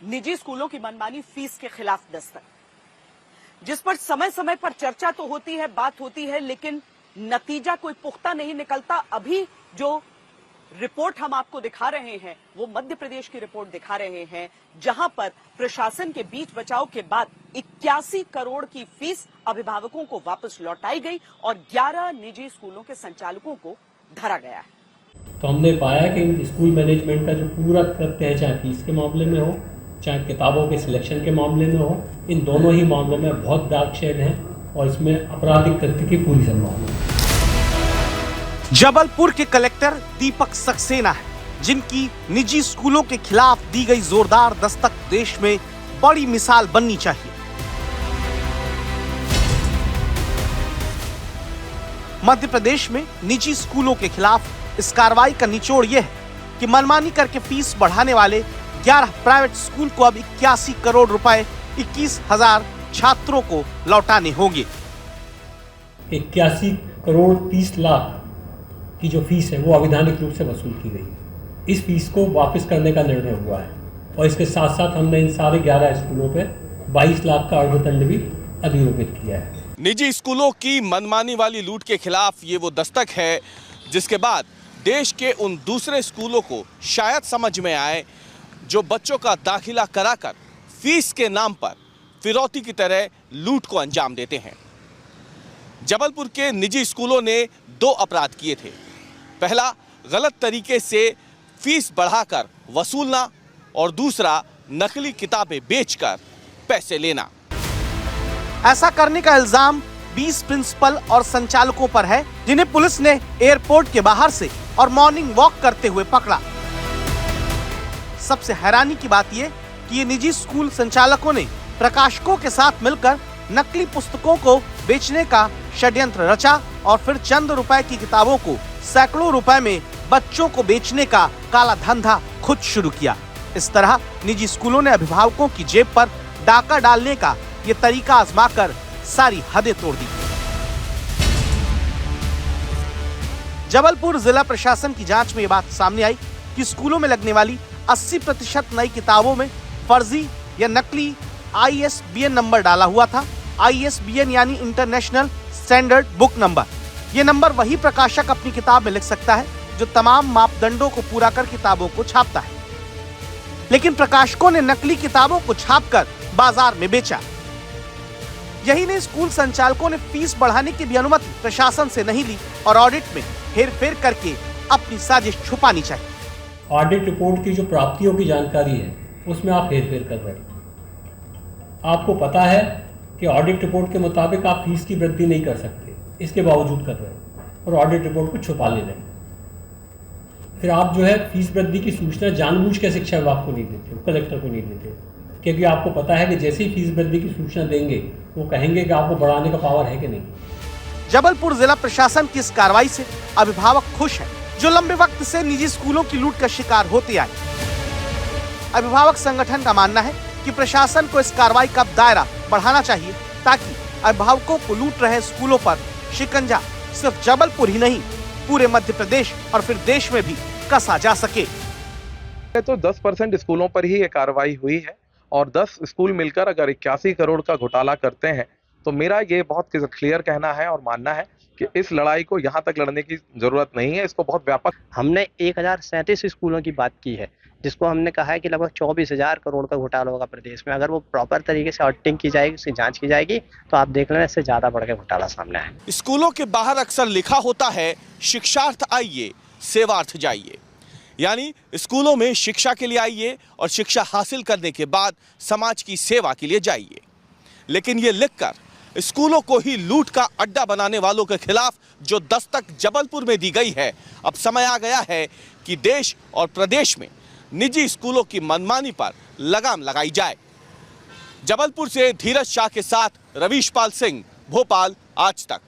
निजी स्कूलों की मनमानी फीस के खिलाफ दस्तक, जिस पर समय समय पर चर्चा तो होती है, बात होती है, लेकिन नतीजा कोई पुख्ता नहीं निकलता। अभी जो रिपोर्ट हम आपको दिखा रहे हैं वो मध्य प्रदेश की रिपोर्ट दिखा रहे हैं, जहां पर प्रशासन के बीच बचाव के बाद 81 करोड़ की फीस अभिभावकों को वापस लौटाई गई और 11 निजी स्कूलों के संचालकों को धरा गया है। तो हमने पाया कि स्कूल मैनेजमेंट का जो पूरा कृत्य है, चाहे फीस के मामले में हो, चाहे किताबों के सिलेक्शन के मामले में हो, इन दोनों ही मामलों में बहुत डार्क शेड है और इसमें आपराधिक कृत्य की पूरी संभावना है। जबलपुर के कलेक्टर दीपक सक्सेना है, जिनकी निजी स्कूलों के खिलाफ दी गई जोरदार दस्तक देश में बड़ी मिसाल बननी चाहिए। मध्य प्रदेश में निजी स्कूलों के खिलाफ इस कार्रवाई का निचोड़ यह है कि मनमानी करके फीस बढ़ाने वाले 11 प्राइवेट स्कूल को अब 81 करोड़ रुपए 21,000 छात्रों को लौटाने होंगे। 81 करोड़ 30 लाख की जो फीस है वो अवैधानिक रूप से वसूल की गई। इस फीस को वापस करने का निर्णय हुआ है और इसके साथ साथ हमने इन सारे 11 स्कूलों पे 22 लाख का अर्थदंड भी अधिरोपित किया है। निजी स्कूलों की मनमानी वाली लूट के खिलाफ ये वो दस्तक है जिसके बाद देश के उन दूसरे स्कूलों को शायद समझ में आए जो बच्चों का दाखिला कराकर फीस के नाम पर फिरौती की तरह लूट को अंजाम देते हैं। जबलपुर के निजी स्कूलों ने 2 अपराध किए थे। पहला, गलत तरीके से फीस बढ़ाकर वसूलना और दूसरा, नकली किताबें बेचकर पैसे लेना। ऐसा करने का इल्जाम 20 प्रिंसिपल और संचालकों पर है, जिन्हें पुलिस ने एयरपोर्ट के बाहर से और मॉर्निंग वॉक करते हुए पकड़ा। सबसे हैरानी की बात यह कि ये निजी स्कूल संचालकों ने प्रकाशकों के साथ मिलकर नकली पुस्तकों को बेचने का षड्यंत्र रचा और फिर चंद रुपए की किताबों को सैकड़ों रुपए में बच्चों को बेचने का काला धंधा खुद शुरू किया। इस तरह निजी स्कूलों ने अभिभावकों की जेब पर डाका डालने का ये तरीका आजमाकर सारी हदें तोड़ दी। जबलपुर जिला प्रशासन की जांच में ये बात सामने आई कि स्कूलों में लगने वाली 80% नई किताबों में फर्जी या नकली ISBN नंबर डाला हुआ था। ISBN यानी इंटरनेशनल स्टैंडर्ड बुक नंबर। ये नंबर वही प्रकाशक अपनी किताब में लिख सकता है जो तमाम मापदंडों को पूरा कर किताबों को छापता है, लेकिन प्रकाशकों ने नकली किताबों को छापकर बाजार में बेचा। यही नहीं, स्कूल संचालकों ने फीस बढ़ाने की भी अनुमति प्रशासन से नहीं ली और ऑडिट में हेरफेर करके अपनी साजिश छुपानी चाहिए। ऑडिट रिपोर्ट की जो प्राप्तियों की जानकारी है उसमें आप हेरफेर कर रहे हैं। आपको पता है कि ऑडिट रिपोर्ट के मुताबिक आप फीस की वृद्धि नहीं कर सकते, इसके बावजूद कर रहे हैं और ऑडिट रिपोर्ट को छुपा ले रहे हैं। फिर आप जो है फीस वृद्धि की सूचना जानबूझ के शिक्षा विभाग को नहीं देते, कलेक्टर को नहीं देते, क्योंकि आपको पता है कि जैसे ही फीस वृद्धि की सूचना देंगे वो कहेंगे कि आपको बढ़ाने का पावर है कि नहीं। जबलपुर जिला प्रशासन की इस कार्रवाई से अभिभावक खुश हैं, जो लंबे वक्त से निजी स्कूलों की लूट का शिकार होते आए। अभिभावक संगठन का मानना है कि प्रशासन को इस कार्रवाई का दायरा बढ़ाना चाहिए ताकि अभिभावकों को लूट रहे स्कूलों पर शिकंजा सिर्फ जबलपुर ही नहीं, पूरे मध्य प्रदेश और फिर देश में भी कसा जा सके। तो 10% स्कूलों पर ही ये कार्रवाई हुई है और 10 स्कूल मिलकर अगर 81 करोड़ का घोटाला करते हैं तो मेरा ये बहुत क्लियर कहना है और मानना है कि इस लड़ाई को यहाँ तक लड़ने की जरूरत नहीं है, इसको बहुत व्यापक। हमने 1037 स्कूलों की बात की है, जिसको हमने कहा है कि लगभग 24,000 करोड़ का घोटाला होगा प्रदेश में। अगर वो प्रॉपर तरीके से ऑडिटिंग की जाएगी, उसकी जांच की जाएगी, तो आप देख लेना इससे ज्यादा बढ़ के घोटाला सामने आए। स्कूलों के बाहर अक्सर लिखा होता है शिक्षार्थ आइए सेवार्थ जाइए, यानी स्कूलों में शिक्षा के लिए आइए और शिक्षा हासिल करने के बाद समाज की सेवा के लिए जाइए। लेकिन ये लिखकर स्कूलों को ही लूट का अड्डा बनाने वालों के खिलाफ जो दस्तक जबलपुर में दी गई है, अब समय आ गया है कि देश और प्रदेश में निजी स्कूलों की मनमानी पर लगाम लगाई जाए। जबलपुर से धीरज शाह के साथ रवीश पाल सिंह, भोपाल, आज तक।